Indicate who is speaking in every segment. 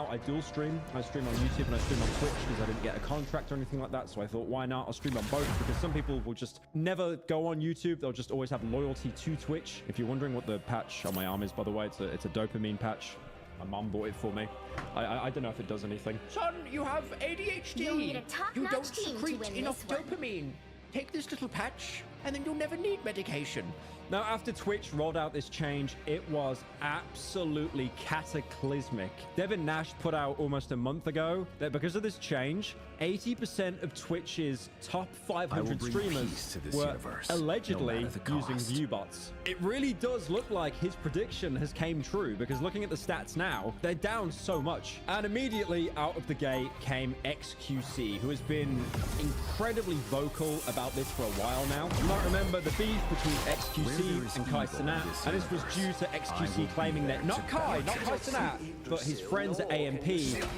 Speaker 1: out. I dual stream. I stream on YouTube and I stream on Twitch because I didn't get a contract or anything like that. So I thought, why not? I'll stream on both because some people will just never go on YouTube. They'll just always have loyalty to Twitch. If you're wondering what the patch on my arm is, by the way, it's a dopamine patch. My mom bought it for me. I don't know if it does anything.
Speaker 2: Son, you have ADHD.
Speaker 3: You'll need a top-notch
Speaker 2: You don't
Speaker 3: team to
Speaker 2: secrete
Speaker 3: win
Speaker 2: enough
Speaker 3: this one.
Speaker 2: dopamine. Take this little patch, and then you'll never need medication.
Speaker 1: Now, after Twitch rolled out this change, it was absolutely cataclysmic. Devin Nash put out almost a month ago that because of this change, 80% of Twitch's top 500 streamers were allegedly using view bots. It really does look like his prediction has came true because looking at the stats now, they're down so much. And immediately out of the gate came XQC, who has been incredibly vocal about this for a while now. You might remember the beef between XQC and Kai Cenat, and this was due to XQC claiming that not Kai Cenat, but his friends at AMP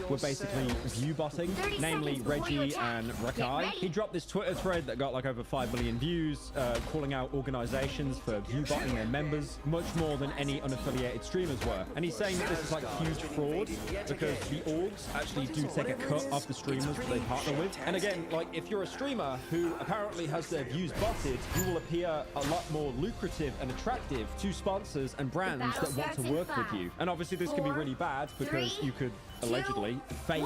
Speaker 1: were basically view botting, namely Reggie and Rakai. He dropped this Twitter thread that got like over 5 million views, calling out organizations for view botting their members much more than any unaffiliated streamers were. And he's saying that this is like huge fraud because the orgs actually do take a cut off the streamers that they partner with. And again, like if you're a streamer who apparently has their views botted, you will appear a lot more lucrative and attractive to sponsors and brands that want to work with you. And obviously this can be really bad because you could allegedly fake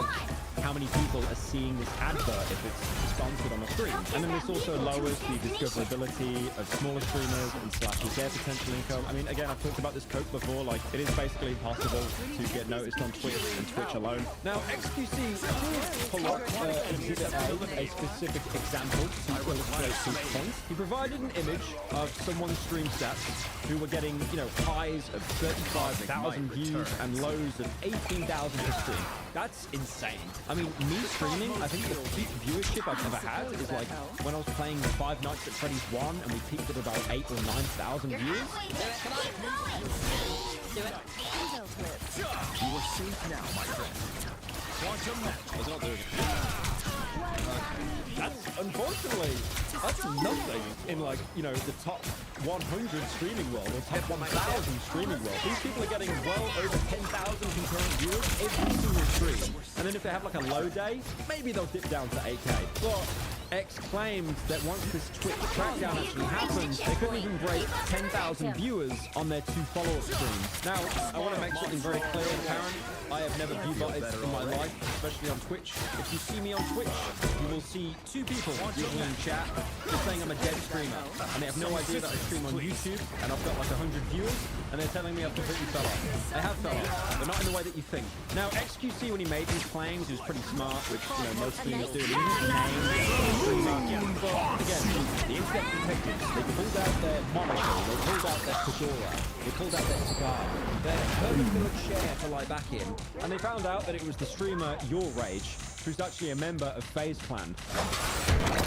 Speaker 1: how many people are seeing this advert if it's sponsored on a stream. And then this also lowers the discoverability of smaller streamers and slashes their potential income. I mean, again, I've talked about this code before, like it is basically impossible to get noticed on Twitch and Twitch alone. Now, XQC did pull up Exhibit A specific example to illustrate his point. He provided an image of someone's stream stats who were getting, you know, highs of 35,000 views and lows of 18,000 per stream. That's insane. I mean, me streaming, I think the peak viewership I've ever had is like when I was playing Five Nights at Freddy's 1 and we peaked at about 8,000 or 9,000 views.
Speaker 3: Do it.
Speaker 4: You are safe now, my friend. Quantum match. Let's not do it.
Speaker 1: That's unfortunately, that's nothing in like, you know, the top 100 streaming world or top 1,000 streaming world. These people are getting well over 10,000 concurrent viewers every single stream. And then if they have like a low day, maybe they'll dip down to 8K. But X claimed that once this Twitch crackdown actually happened, they couldn't even break 10,000 viewers on their 2 follow-up streams. Now, I want to make something very clear and apparent. I have never view-botted in my life, especially on Twitch. If you see me on Twitch, you will see 2 people usually in chat just saying I'm a dead streamer. And they have no idea that I stream on YouTube and I've got like 100 viewers and they're telling me I've completely fell off. I have fell off, but not in the way that you think. Now, XQC, when he made these claims, he was pretty smart, which, you know, most streamers do. He didn't name the streamer. But again, the internet detectives, they pulled out their monocle, they pulled out their fedora, they pulled out their cigar, their perfect share for like back in, and they found out that it was the streamer Your Rage, who's actually a member of FaZe Clan.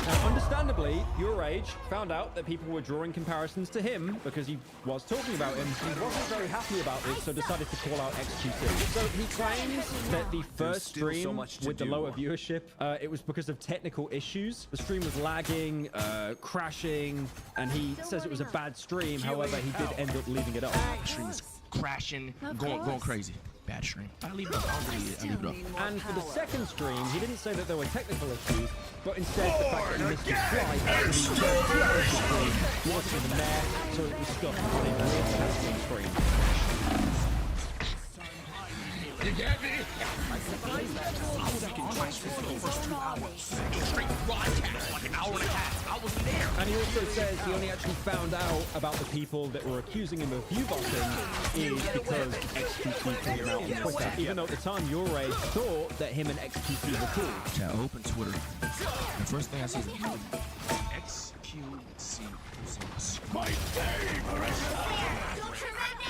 Speaker 1: Now, understandably, Your Rage found out that people were drawing comparisons to him because he was talking about him. He wasn't very happy about this, so decided to call out XQC. So he claims that the first stream with the lower viewership, it was because of technical issues. The stream was lagging, crashing, and he says it was a bad stream. However, he did end up leaving it up.
Speaker 4: Stream's crashing, going crazy. Bad stream. I leave it up. I leave it up.
Speaker 1: And for the second stream, he didn't say that there were technical issues, but instead the fact that he missed his flight actually 2 hours of stream wasn't even there, so it was stuck on a broadcasting screen.
Speaker 4: You get me? I was taking transfer for the first 2 hours. Straight broadcast, like an hour and a half. I was there.
Speaker 1: And he also says he only actually found out about the people that were accusing him of view botting is because XQC called him out on Twitter. Even though at the time Your Rage thought that him and XQC were cool.
Speaker 4: Yeah, I open Twitter. The first thing I see is XQC. My favorite.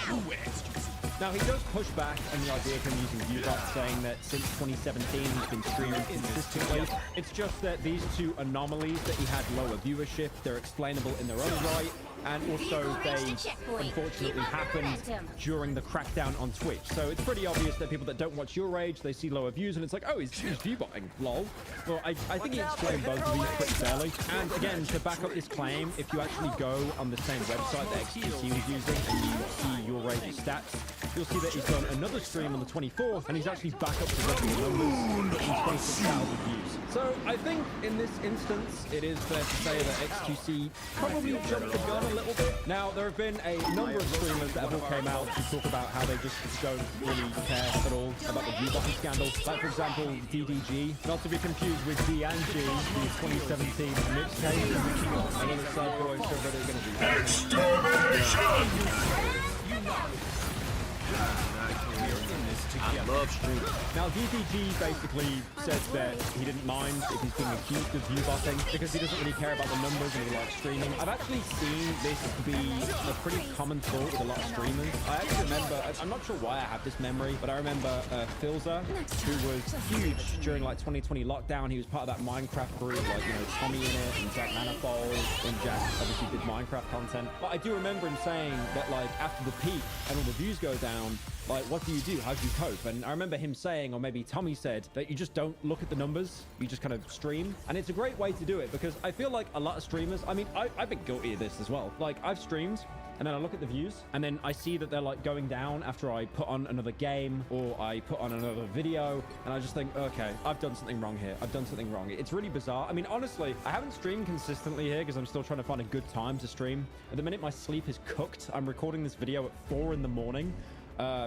Speaker 4: Who XQC?
Speaker 1: Now, he does push back on the idea of him using ViewBot, saying that since 2017 he's been streaming consistently. It's just that these 2 anomalies that he had lower viewership, they're explainable in their own right. and also they unfortunately happened during the crackdown on Twitch. So it's pretty obvious that people that don't watch your age, they see lower views, and it's like, oh, he's view-botting, lol. Well, I think he explained both of these pretty fairly. And again, to back up this claim, if you actually go on the same website that XQC was using and you see your age's stats, you'll see that he's done another stream on the 24th, and he's actually back up to regular numbers in 26,000 views. So I think in this instance, it is fair to say that XQC probably jumped the gun a little bit. Now, there have been a number of streamers that have all came out to talk about how they just don't really care at all about the view-botting scandal. Like, for example, DDG, not to be confused with D&G, the 2017 mixtape. And then the sad boys are really going to be I love streaming. Now, DDG basically said that he didn't mind if he's being accused of view-botting because he doesn't really care about the numbers and he likes streaming. I've actually seen this be a pretty common thought with a lot of streamers. I actually remember, I'm not sure why I have this memory, but I remember Philza, who was huge during like 2020 lockdown. He was part of that Minecraft group, like, you know, Tommy in it and Jack Manifold, and Jack obviously did Minecraft content. But I do remember him saying that, like, after the peak and all the views go down, like, what do you do? How do you cope? And I remember him saying, or maybe Tommy said, that you just don't look at the numbers. You just kind of stream. And it's a great way to do it because I feel like a lot of streamers, I mean, I've been guilty of this as well. Like, I've streamed and then I look at the views and then I see that they're like going down after I put on another game or I put on another video. And I just think, okay, I've done something wrong here. I've done something wrong. It's really bizarre. I mean, honestly, I haven't streamed consistently here because I'm still trying to find a good time to stream. At the minute my sleep is cooked, I'm recording this video at 4 in the morning.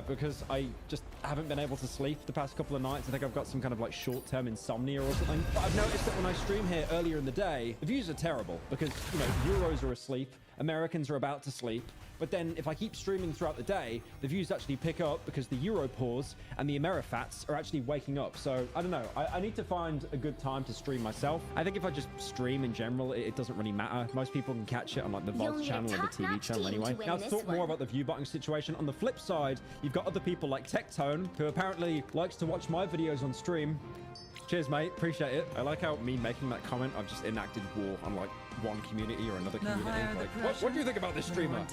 Speaker 1: Because I just haven't been able to sleep the past couple of nights. I think I've got some kind of like short-term insomnia or something. But I've noticed that when I stream here earlier in the day, the views are terrible because, you know, Euros are asleep, Americans are about to sleep. But then if I keep streaming throughout the day, the views actually pick up because the Euro pause and the Amerifats are actually waking up. So I don't know. I need to find a good time to stream myself. I think if I just stream in general, it doesn't really matter. Most people can catch it on like the VOD channel or the TV channel anyway. Now, to talk more about the view botting situation, on the flip side, you've got other people like Tectone, who apparently likes to watch my videos on stream. Cheers, mate. Appreciate it. I like how me making that comment, I've just enacted war on like one community or another community. Like, what do you think about this streamer?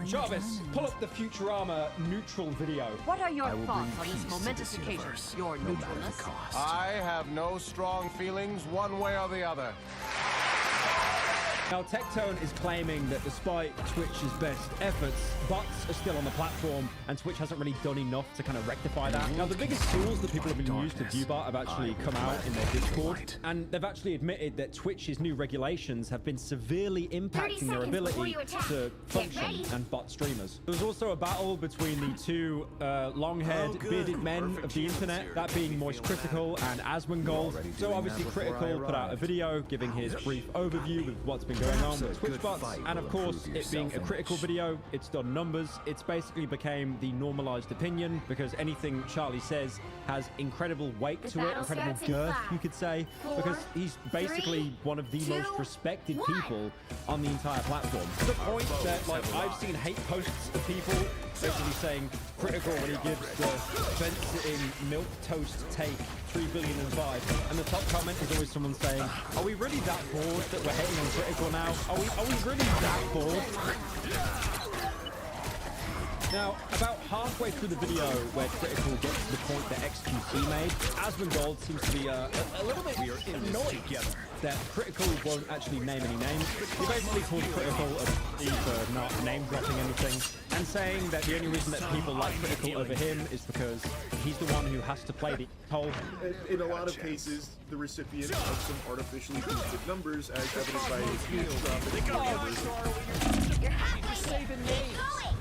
Speaker 1: Jarvis, pull up the Futurama neutral video.
Speaker 3: What are your thoughts on this momentous occasion? Your neutralness?
Speaker 5: I have no strong feelings one way or the other.
Speaker 1: Now, Tectone is claiming that despite Twitch's best efforts, bots are still on the platform, and Twitch hasn't really done enough to kind of rectify that. Now, the biggest tools that people have been used to viewbot have actually come out in their Discord, and they've actually admitted that Twitch's new regulations have been severely impacting their ability to function and bot streamers. There was also a battle between the two long-haired, bearded men of the internet, that being Moist Critical and Asmongold. So obviously Critical put out a video giving his brief overview of what's been going on with Twitch bots, and of course, it being a critical video, it's done numbers. It's basically became the normalized opinion because anything Charlie says has incredible weight to it, incredible girth, you could say, because he's basically one of the most respected people on the entire platform. To the point that, like, I've seen hate posts of people basically saying Critical when he gives the fence-sitting milk toast take 3 billion and 5, and the top comment is always someone saying, are we really that bored that we're hating on Critical now? Are we really that bored? Now, about halfway through the video where Critical gets to the point that XQC made, Asmongold seems to be a little bit annoyed that Critical won't actually name any names. He basically called Critical a thief for not name-dropping anything, and saying that the only reason that people like Critical over him is because he's the one who has to play the whole.
Speaker 6: In a lot of cases, the recipient of some artificially boosted numbers, as evidenced by his huge drop in
Speaker 7: Just say the names.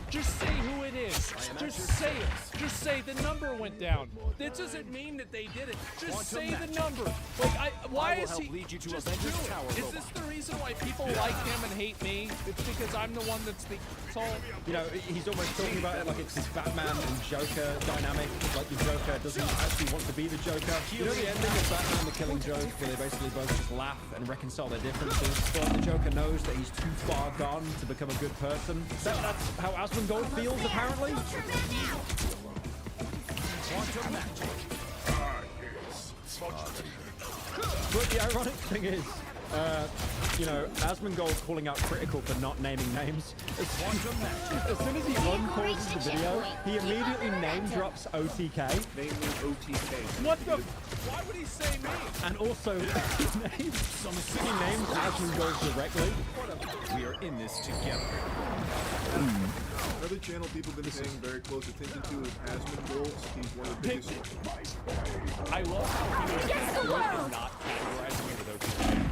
Speaker 7: Just say who it is. Just say it. Just say the number went down. That doesn't mean that they did it. Just say the number. Like, why is he? Just do it. Is this the reason why people like him and hate me? It's because I'm the one that's the asshole.
Speaker 1: You know, he's almost talking about it like it's this Batman and Joker dynamic. Like the Joker doesn't actually want to be the Joker. You know the ending of Batman the Killing Joke, where they basically both just laugh and reconcile their differences. But the Joker knows that he's too far gone to become a good person. That's how Asmongold feels, apparently. But the ironic thing is, You know, Asmongold calling out Critical for not naming names. As soon as he unpauses the video, he immediately name drops OTK.
Speaker 6: Namely OTK.
Speaker 7: What the? Why would he say me?
Speaker 1: And also, he names Asmongold directly.
Speaker 4: We are in this together.
Speaker 6: Another channel people have been paying very close attention to is Asmongold. He's one of the biggest.
Speaker 7: I love how he was not categorizing me with OTK.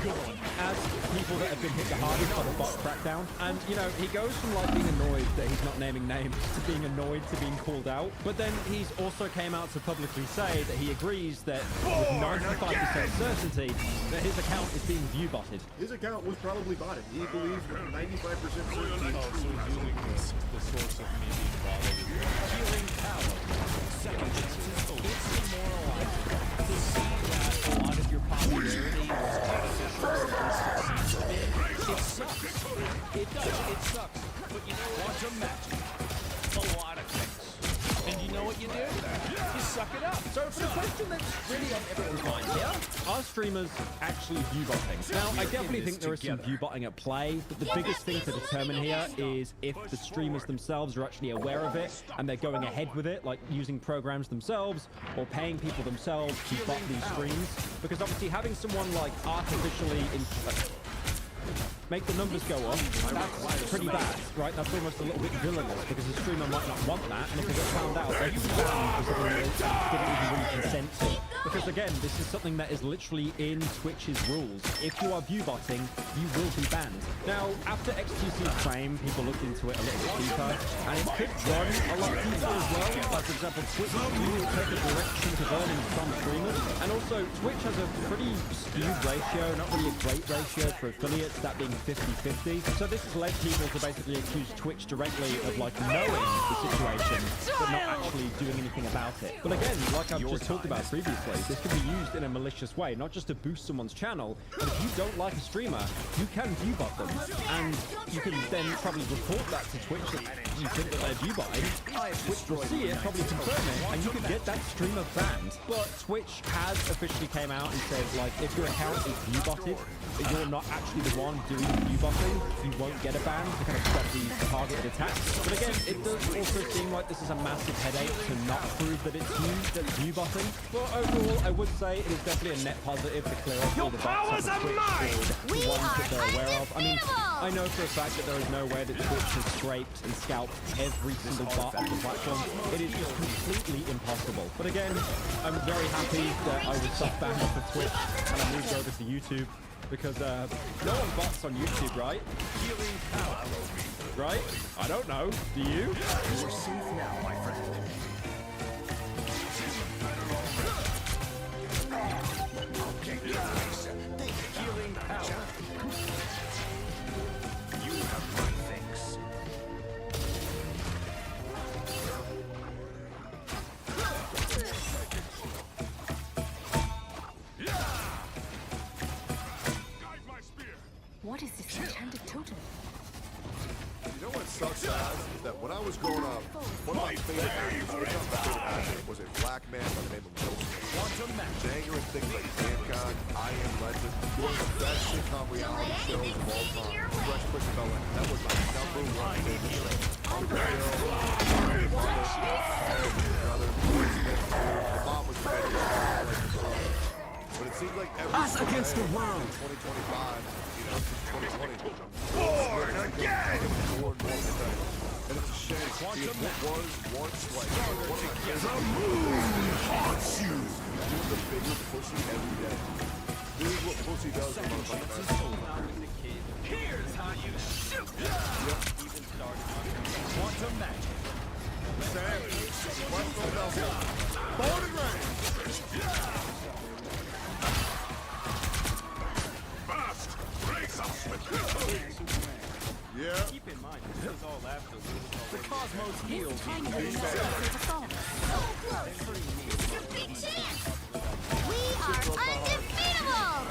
Speaker 7: Good one.
Speaker 1: As people that have been hit the hardest by the bot crackdown. And, you know, he goes from, like, being annoyed that he's not naming names to being annoyed to being called out. But then he's also came out to publicly say that he agrees that with 95% certainty that his account is being view-botted.
Speaker 6: His account was probably botted. He believes with 95% certainty.
Speaker 7: Oh, so he's using the source of me being bothered. Healing power. Second chances. It's demoralizing to see that a lot of your popularity was artificial. It sucks. It does. It sucks. But you know what? To match a lot of things. And you know what you do? You suck it up.
Speaker 2: So for the question that's really on everyone's mind here,
Speaker 1: Are streamers actually view-botting? Now, I definitely think there is some view-botting at play, but the biggest thing to determine here is if the streamers themselves are actually aware of it and they're going ahead with it, like using programs themselves or paying people themselves to bot these streams. Because obviously having someone like artificially make the numbers go up, that's pretty bad, right? That's almost a little bit villainous because the streamer might not want that, and if they get found out, they can be banned for something that they didn't even really consent to. Because again, this is something that is literally in Twitch's rules. If you are view-botting, you will be banned. Now, after XTC's claim, people looked into it a little bit deeper, and it could run a lot deeper as well. Like, for example, Twitch will take a direction to earnings from streamers, and also Twitch has a pretty skewed ratio, not really a great ratio for affiliates, that being 50-50. So this has led people to basically accuse Twitch directly of like knowing the situation, but not actually doing anything about it. But again, like I've just talked about previously, this can be used in a malicious way, not just to boost someone's channel, but if you don't like a streamer, you can view-bot them. And you can then probably report that to Twitch that you think that they're view-botting. Twitch will see it, probably confirm it, and you could get that streamer banned. But Twitch has officially came out and said, like, if your account is view-botted, but you're not actually the one doing the view-botting, you won't get a ban to kind of stop these targeted attacks. But again, it does also seem like this is a massive headache to not prove that it's you that's view-botting. But overall, I would say it is definitely a net positive to clear up all the bots on Twitch for the ones that they're aware of. I mean, I know for a fact that there is no way that Twitch has scraped and scalped every single bot off the platform. It is just completely impossible. But again, I'm very happy that I was soft-banned off of Twitch and I moved over to YouTube. Because no one bots on YouTube, right? Healing power. Right? I don't know. Do you?
Speaker 4: You are safe now, my friend. Healing power. You have my thanks.
Speaker 3: What is this enchanted totem?
Speaker 5: You know what sucks, guys? Is that when I was growing up, one of my favorite actors was a black man by the name of Will Smith. Dagger and things like Hancock, I Am Legend, one of the best sitcom reality shows of all time. Fresh Prince of Bel-Air. That was my #1 favorite show. The mom was the but it seems like every
Speaker 4: Us against the world.
Speaker 5: 2025, you know, since 2020.
Speaker 4: Born again!
Speaker 5: And it's a shame. It was once like one of my favorite.
Speaker 4: The moon haunts you!
Speaker 5: Doing the bigger pussy every day. This is what pussy does to motherfuckers.
Speaker 4: Here's how you shoot!
Speaker 5: Yep.
Speaker 4: Even started quantum magic.
Speaker 5: Sam, West Philadelphia. Born and raised.
Speaker 4: Fast! Brace us with this!
Speaker 5: Yeah.
Speaker 8: Keep in mind, this is all after
Speaker 4: The cosmos heals.
Speaker 3: Time to use the phone.
Speaker 9: So close. It's a big chance. We are undefeatable.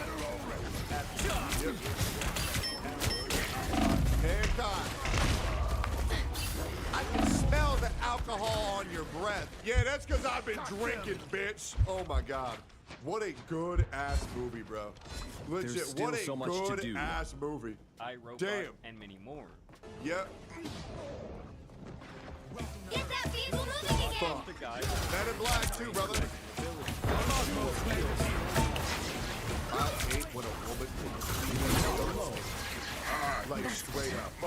Speaker 5: Hancock. I can smell the alcohol on your breath. Yeah, that's because I'm I've been drinking, bitch. Oh my god. What a good ass movie, bro. Legit,
Speaker 10: There's still
Speaker 5: what a
Speaker 10: so much to
Speaker 5: good
Speaker 10: do.
Speaker 5: ass movie.
Speaker 8: iRobot,
Speaker 5: Damn.
Speaker 8: and many more.
Speaker 5: Yep.
Speaker 9: Get that vehicle moving again!
Speaker 5: Fuck.
Speaker 8: The guy.
Speaker 5: Men in Black too, brother. I hate when a woman can like straight up. I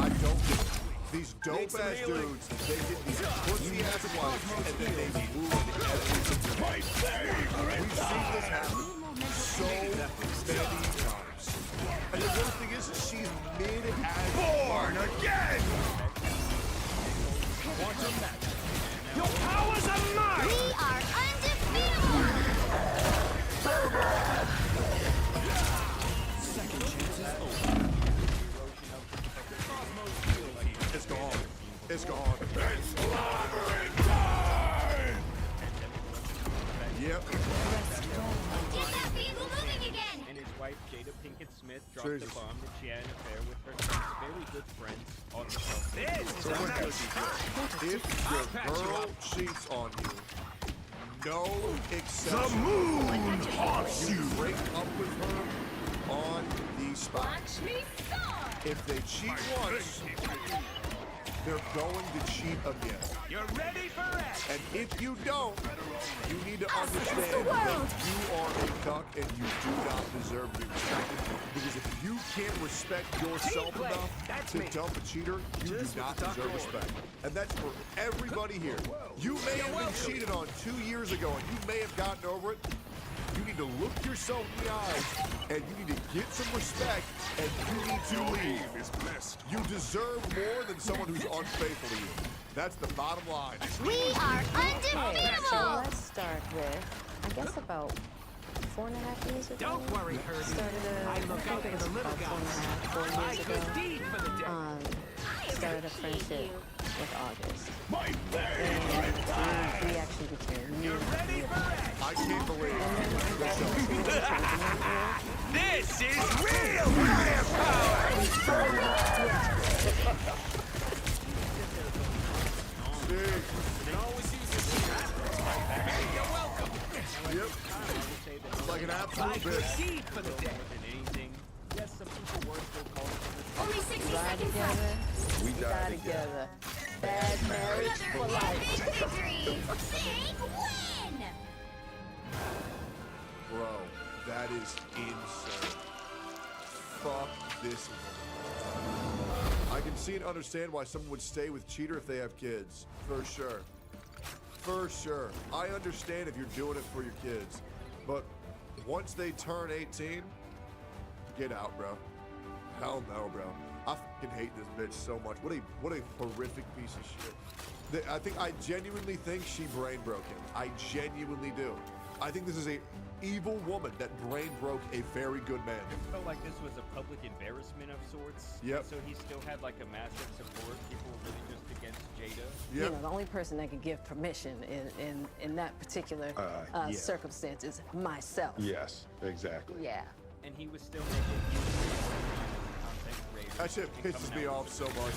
Speaker 5: don't get it. These dope ass dudes, they get these pussy ass wives and then they ruin everything. We've seen this happen so many times. And the worst thing is, she's mid as born again.
Speaker 9: Your powers are mine! We are undefeatable!
Speaker 10: Second chance is over.
Speaker 5: It's gone. It's gone. It's Yep.
Speaker 9: Get that vehicle moving again!
Speaker 8: And his wife, Jada Pinkett Smith, dropped
Speaker 5: Jesus.
Speaker 8: the bomb that she had an affair with her son's very good friends on the show.
Speaker 5: So what does he do? If your girl cheats on you, no exception. The moon haunts you. Break up with her on the spot.
Speaker 9: Watch me soar!
Speaker 5: If they cheat once, they're going to cheat again.
Speaker 4: You're ready for it!
Speaker 5: And if you don't, you need to understand that you are a cuck and you do not deserve to be respected. Because if you can't respect yourself enough to dump a cheater, you do not deserve respect. And that's for everybody here. You may have been cheated on 2 years ago and you may have gotten over it. You need to look yourself in the eyes and you need to get some respect and you need to leave. You deserve more than someone who's unfaithful to you. That's the bottom line.
Speaker 9: We are
Speaker 11: So
Speaker 9: undefeatable!
Speaker 11: let's start with, I guess about 4.5 years ago.
Speaker 4: Don't worry, Herbie.
Speaker 11: I look out for the little guy. 4 years ago. Started a friendship with August. And we actually became really, really close.
Speaker 5: I can't believe
Speaker 4: This is real
Speaker 5: Yep. It's like an absolute bitch.
Speaker 4: for the day.
Speaker 8: Anything. Yes, some people were still calling for
Speaker 9: Only 60
Speaker 11: Die
Speaker 9: seconds
Speaker 11: together.
Speaker 9: left!
Speaker 5: We
Speaker 11: Die together. Bad marriage for
Speaker 9: Another
Speaker 11: life.
Speaker 9: big victory! Big win!
Speaker 5: Bro, that is insane. Fuck this. I can see and understand why someone would stay with cheater if they have kids. For sure. For sure. I understand if you're doing it for your kids. But once they turn 18, get out, bro. Hell no, bro. I fucking hate this bitch so much. What a horrific piece of shit. I genuinely think she brain broke him. I genuinely do. I think this is a evil woman that brain broke a very good man.
Speaker 8: It felt like this was a public embarrassment of sorts.
Speaker 5: Yep.
Speaker 8: So he still had like a massive support. People were really just against Jada.
Speaker 11: You
Speaker 5: Yep.
Speaker 11: know, the only person that can give permission in that particular
Speaker 12: Yeah.
Speaker 11: circumstance is myself.
Speaker 12: Yes, exactly.
Speaker 11: Yeah.
Speaker 8: And he was still making content creators.
Speaker 5: That shit
Speaker 8: and
Speaker 5: pisses
Speaker 8: coming
Speaker 5: me
Speaker 8: out
Speaker 5: off
Speaker 8: with
Speaker 5: so
Speaker 8: it.
Speaker 5: much.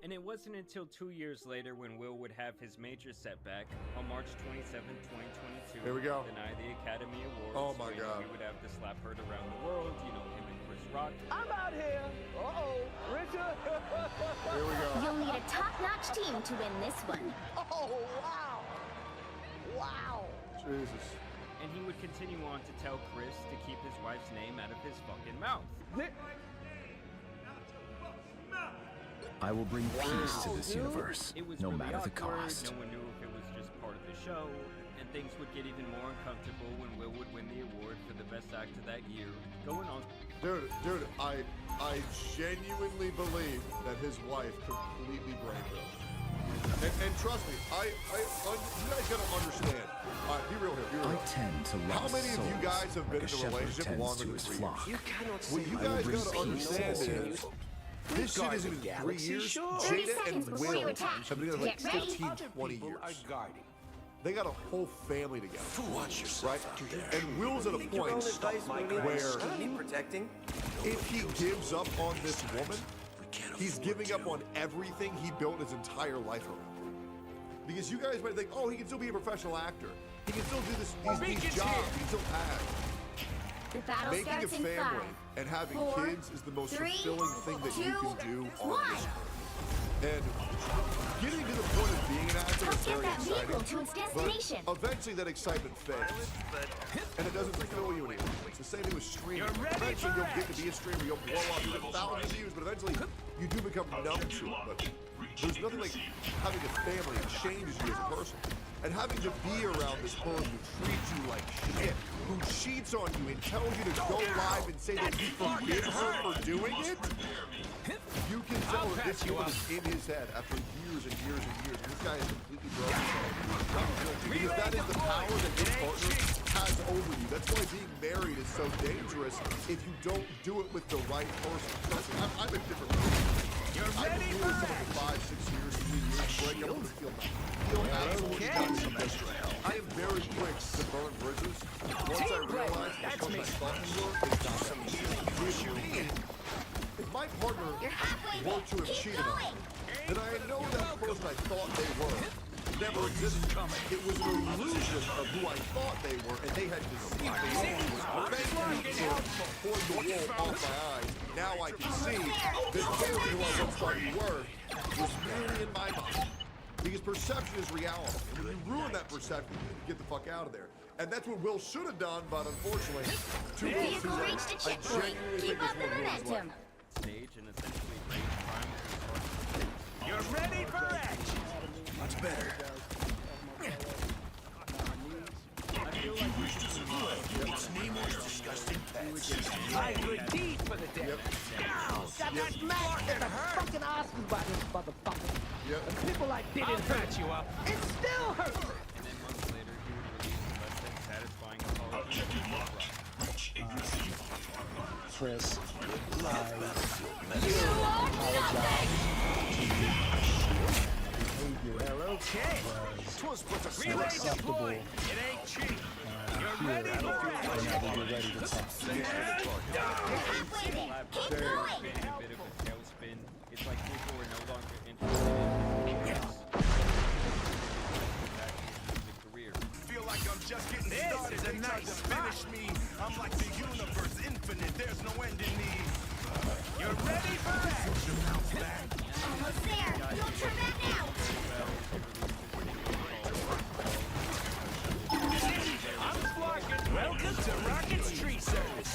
Speaker 8: And it wasn't until 2 years later when Will would have his major setback on March 27, 2022.
Speaker 5: Here we go.
Speaker 8: Deny the Academy Awards.
Speaker 5: Oh my
Speaker 8: when
Speaker 5: God.
Speaker 8: He would have the slap heard around the world. You know, him and Chris Rock.
Speaker 4: I'm out here. Uh-oh, Richard.
Speaker 5: Here we go.
Speaker 9: You'll need a top-notch team to win this one.
Speaker 4: Oh, wow. Wow.
Speaker 5: Jesus.
Speaker 8: And he would continue on to tell Chris to keep his wife's name out of his fucking mouth.
Speaker 10: I will bring peace to this universe,
Speaker 8: It was
Speaker 10: no
Speaker 8: really
Speaker 10: matter the
Speaker 8: awkward.
Speaker 10: cost.
Speaker 8: No one knew if it was just part of the show, and things would get even more uncomfortable when Will would win the award for the best actor that year. Going on.
Speaker 5: Dude, I genuinely believe that his wife completely brain broke. And trust me, you guys gotta understand. Be real here, be real.
Speaker 10: I tend to love
Speaker 5: How many of you
Speaker 10: souls
Speaker 5: guys have been
Speaker 10: like
Speaker 5: in a
Speaker 10: shepherd
Speaker 5: relationship
Speaker 10: tends
Speaker 5: longer
Speaker 10: to
Speaker 5: than
Speaker 10: his
Speaker 5: 3
Speaker 10: flock.
Speaker 5: years?
Speaker 4: cannot
Speaker 5: What you
Speaker 10: I will
Speaker 5: guys
Speaker 10: bring
Speaker 5: gotta
Speaker 10: peace
Speaker 5: understand
Speaker 10: to
Speaker 5: is this shit isn't even 3 years.
Speaker 9: 30
Speaker 5: Jada
Speaker 9: seconds
Speaker 5: and
Speaker 9: before you
Speaker 5: Will
Speaker 9: attack.
Speaker 5: have been together like
Speaker 9: Get ready.
Speaker 5: 15, 20 years. They got a whole family together. Right? And Will's at a point where if he gives up on this woman, he's giving up on everything he built his entire life around. Because you guys might think, oh, he can still be a professional actor. He can still do these jobs. He can still act.
Speaker 9: The battle
Speaker 5: Making a
Speaker 9: starts in
Speaker 5: family
Speaker 9: 5,
Speaker 5: and having
Speaker 9: 4,
Speaker 5: kids is the most
Speaker 9: 3,
Speaker 5: fulfilling thing that you
Speaker 9: 2,
Speaker 5: can do on
Speaker 9: 1.
Speaker 5: this earth. And getting to the point of being an actor
Speaker 9: Let's
Speaker 5: is
Speaker 9: get
Speaker 5: very
Speaker 9: that vehicle
Speaker 5: exciting.
Speaker 9: to its destination.
Speaker 5: But eventually that excitement fades. And it doesn't fulfill you anymore. It's the same thing with streaming. Eventually you'll get to be a streamer, you'll blow up, you'll get thousands of views, but eventually you do become numb to it. But there's nothing like having a family. It changes you as a person. And having to be around this person who treats you like shit, who cheats on you and tells you to go live and say that he forgives her for doing it, you can tell that this woman is in his head after years and years and years. This guy is completely broken. Because that is the power that your partner has over you. That's why being married is so dangerous if you don't do it with the right person. Listen, I'm a different person. I've been doing this for 5, 6 years, 3 years, break up with the feel absolutely nothing. I am very quick to burn bridges. Once I realize the person I thought you were is not me. If my partner were to have cheated on me, then I know that person I thought they were never existed. It was an illusion of who I thought they were, and they had deceived me. Thank you for pulling the wool off my eyes. Now I can see this person who I once thought you were was merely in my mind. Because perception is reality. And when you ruin that perception, you get the fuck out of there. And that's what Will should have done, but unfortunately,
Speaker 9: Vehicle reached a checkpoint. Keep up the momentum.
Speaker 8: Stage and essentially raise crime.
Speaker 4: You're ready for action.
Speaker 10: Much better.
Speaker 8: I feel like we should
Speaker 10: It's Namor's disgusting pets.
Speaker 4: I would deed for the day.
Speaker 2: Got that match at the fucking Oscars by this motherfucker.
Speaker 5: Yep.
Speaker 2: People like did
Speaker 4: I'll
Speaker 2: it.
Speaker 4: patch you up.
Speaker 2: It still hurts.
Speaker 8: And then months later, he would release a less than satisfying apology.
Speaker 12: Chris,
Speaker 4: Well, okay.
Speaker 10: Twas but a
Speaker 4: Relay deployed. It ain't cheap. You're ready for action.
Speaker 12: whenever you're ready to talk.
Speaker 9: Halfway there. Keep
Speaker 8: There's
Speaker 9: going.
Speaker 8: been a bit of a tailspin. It's like people were no longer interested in the career.
Speaker 10: Feel like I'm just getting
Speaker 4: This
Speaker 10: started.
Speaker 4: is a
Speaker 10: They tried
Speaker 4: nice
Speaker 10: to finish me. I'm like the universe, infinite. There's no end in me.
Speaker 4: You're ready for action.
Speaker 9: Almost there. Don't turn back now.
Speaker 4: I'm Flarkin. Welcome to Rocket's Tree Service.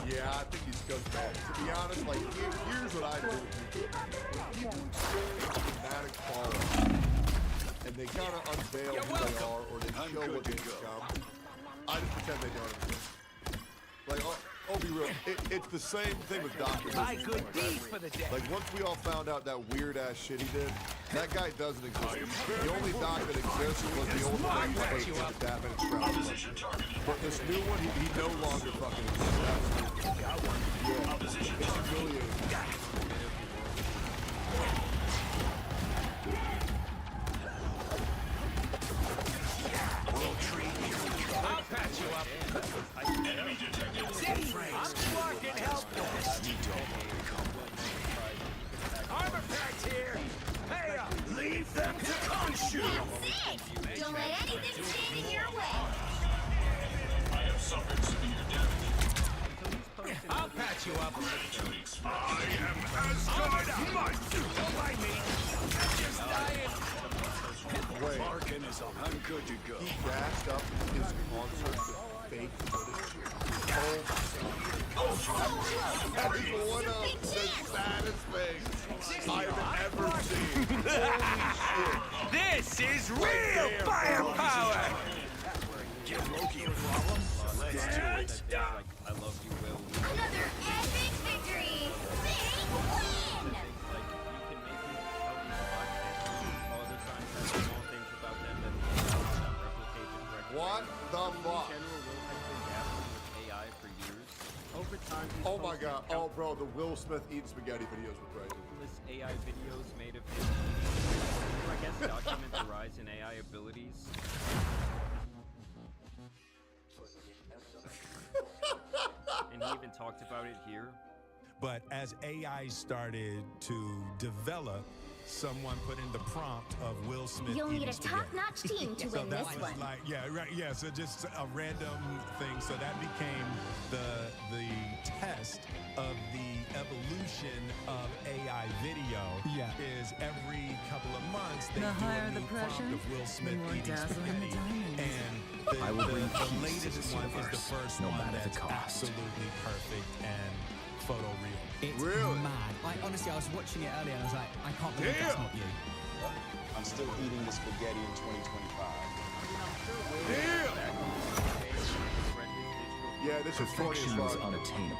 Speaker 5: Yeah, I think he's scumbag. To be honest, like, here's what I do with people. When people experience dramatic fallout, and they kind of unveil who they are, or they show what they've become, I just pretend they don't exist. Like, I'll be real, it's the same thing with Dr.
Speaker 4: My good deed for the day.
Speaker 5: Like, once we all found out that weird-ass shit he did, that guy doesn't exist. The only Doc that exists was the old one he faked with the Batman extravaganza. But this new one, he no longer fucking exists. Yeah, it's humiliating.
Speaker 4: I'll patch you up. I'm Flarkin. Help. Armor packs here. Hey up. Leave them to consume.
Speaker 9: That's it. Don't let anything stand in your way.
Speaker 4: I'll patch you up.
Speaker 10: I am as good as mine.
Speaker 4: Don't mind me. I'm just dying.
Speaker 5: Wait,
Speaker 10: Larkin is up. I'm good to go.
Speaker 5: he gassed up his concert with fake footage. That is one of the saddest things I've ever seen. Holy shit.
Speaker 4: This is real firepower.
Speaker 10: Give Loki a problem? Let's do it.
Speaker 8: Like, I love you, Will.
Speaker 9: Another epic victory. Big win.
Speaker 8: Like, you can maybe tell these podcasts, other signs have small things about them that not replicate the correct way.
Speaker 5: What the fuck?
Speaker 8: In general, Will has been dabbling with AI for years. Over time, he's
Speaker 5: Oh my
Speaker 8: posted
Speaker 5: god. Oh, bro, the Will Smith eating spaghetti videos were crazy.
Speaker 8: countless AI videos made of him, I guess, document the rise in AI abilities. And he even talked about it here.
Speaker 13: But as AI started to develop, someone put in the prompt of Will Smith.
Speaker 9: You'll need
Speaker 13: eating
Speaker 9: a
Speaker 13: spaghetti.
Speaker 9: top-notch team to
Speaker 13: So
Speaker 9: win
Speaker 13: that
Speaker 9: this
Speaker 13: was
Speaker 9: one.
Speaker 13: like, yeah, right, yeah. So just a random thing. So that became the test of the evolution of AI video.
Speaker 10: Yeah.
Speaker 13: Is every couple of months they
Speaker 3: The
Speaker 13: do
Speaker 3: higher
Speaker 13: a
Speaker 3: the
Speaker 13: new
Speaker 3: pressure,
Speaker 13: prompt of Will Smith
Speaker 3: more
Speaker 13: eating
Speaker 3: dazzling the
Speaker 13: spaghetti.
Speaker 3: diamonds.
Speaker 13: And
Speaker 10: I will bring
Speaker 13: the
Speaker 10: peace to
Speaker 13: latest
Speaker 10: this
Speaker 13: one is the
Speaker 10: universe,
Speaker 13: first
Speaker 10: no
Speaker 13: one
Speaker 10: matter the
Speaker 13: that's
Speaker 10: cost.
Speaker 13: absolutely perfect and photo real.
Speaker 12: It's
Speaker 5: Really?
Speaker 12: mad. Honestly, I was watching it earlier and I was like, I can't believe that's not you.
Speaker 14: I'm still eating the spaghetti in 2025.
Speaker 5: Yeah, this is funny as
Speaker 10: Perfection is
Speaker 5: fuck.
Speaker 10: unattainable,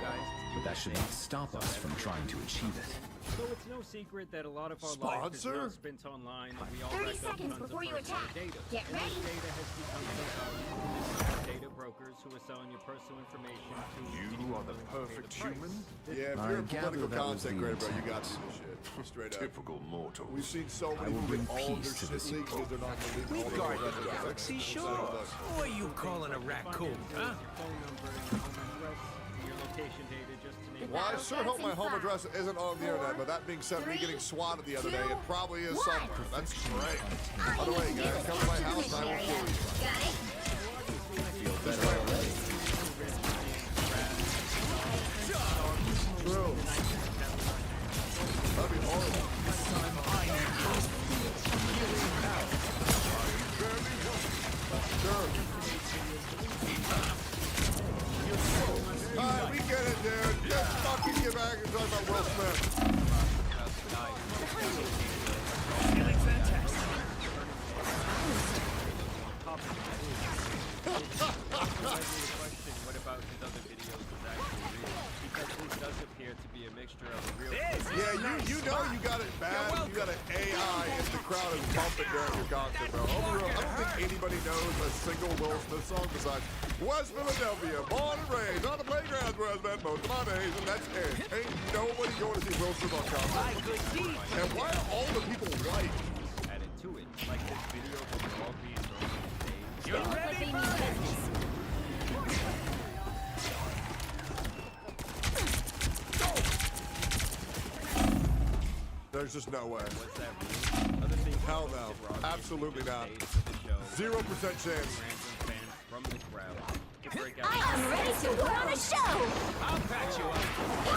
Speaker 10: but that should not stop us from trying to achieve it.
Speaker 8: So it's no secret that a lot of our life is
Speaker 5: Sponsor?
Speaker 8: now spent online, and we all
Speaker 9: 30
Speaker 8: rack up
Speaker 9: seconds
Speaker 8: tons
Speaker 9: before
Speaker 8: of
Speaker 9: you
Speaker 8: personal
Speaker 9: attack.
Speaker 8: data.
Speaker 9: Get
Speaker 8: And
Speaker 9: ready.
Speaker 8: this data has become so valuable that data brokers who are selling your personal information to
Speaker 5: You are the perfect human? Yeah, if
Speaker 10: I
Speaker 5: you're a
Speaker 10: gather
Speaker 5: political
Speaker 10: that was
Speaker 5: content
Speaker 10: the
Speaker 5: creator, bro, you
Speaker 10: intent.
Speaker 5: got to do this shit. Straight up.
Speaker 14: Typical mortal.
Speaker 5: We've seen so
Speaker 10: I
Speaker 5: many
Speaker 10: will
Speaker 5: people
Speaker 10: bring
Speaker 5: get all of their
Speaker 10: peace to
Speaker 5: shit
Speaker 10: this
Speaker 5: leaked because they're not going to leak all of
Speaker 14: guard
Speaker 5: their
Speaker 14: the galaxy, sure.
Speaker 4: Who are you calling a raccoon, huh?
Speaker 8: your phone number, your home address, your location data, just to name
Speaker 5: Well, I sure hope my home address isn't on the internet, but that being said, me getting swatted the other day, it probably is somewhere. That's great. By the way, guys, come to my house and I will kill you.
Speaker 9: Got it?
Speaker 10: Feel better already.
Speaker 5: True. That'd be horrible. Sure. Alright, we get it, dude. Just fucking get back and talk about Will Smith.
Speaker 4: Feeling fantastic.
Speaker 8: what about his other videos was actually real? Because this does appear to be a mixture of a real
Speaker 5: Yeah, you know you got it bad. You got an AI and the crowd is bumping during your concert, bro. Overall, I don't think anybody knows a single Will Smith song besides West Philadelphia, born and raised on the playgrounds where I spent most of my days, and that's it. Ain't nobody going to see Will Smith on concert. And why are all the people white?
Speaker 8: added to it. Like this video of the all being thrown on stage.
Speaker 4: You ready for it?
Speaker 5: There's just no way.
Speaker 8: Was that real? Other things
Speaker 5: Hell no. Absolutely not. 0% chance.
Speaker 8: Random fans from the crowd to break out.
Speaker 9: I am ready to put on a show.
Speaker 4: I'll patch you up.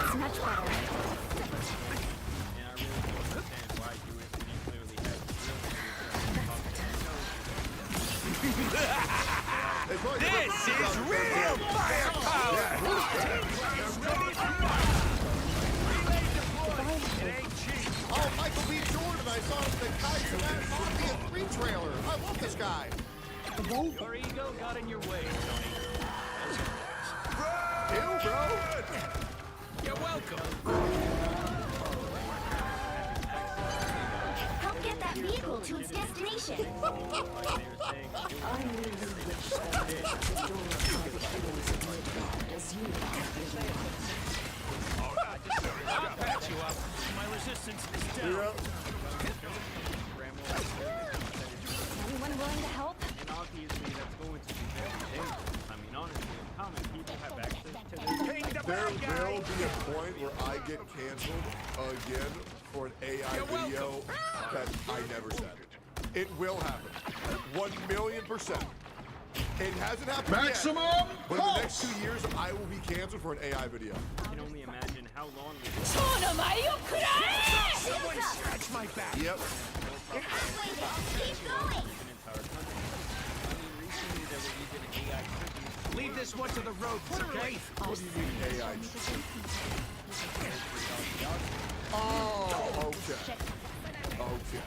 Speaker 9: It's much better.
Speaker 8: And I really don't understand why you would clearly have real
Speaker 4: This is real firepower! Relay deployed. It ain't cheap.
Speaker 5: Oh, Michael B. Jordan. I saw him in the Kaiser Mafia 3 trailer. I love this guy.
Speaker 8: Your ego got in your way, Tony.
Speaker 5: Ew, bro.
Speaker 4: You're welcome.
Speaker 9: Help get that vehicle to its destination.
Speaker 4: I'll patch you up. My resistance is down.
Speaker 9: Anyone willing to help?
Speaker 8: And obviously that's going to be very dangerous. I mean, honestly, if common people have access to this,
Speaker 5: There will be a point where I get canceled again for an AI video that I never said. It will happen. 1,000,000%. It hasn't happened yet. But in the next 2 years, I will be canceled for an AI video.
Speaker 8: I can only imagine how long it will
Speaker 4: Someone scratch my back.
Speaker 5: Yep.
Speaker 9: You're halfway there. Keep going.
Speaker 8: an entire country. I mean, recently there were even AI tributes.
Speaker 4: Leave this one to the road, okay?
Speaker 5: What do you mean AI? Oh, okay. Okay.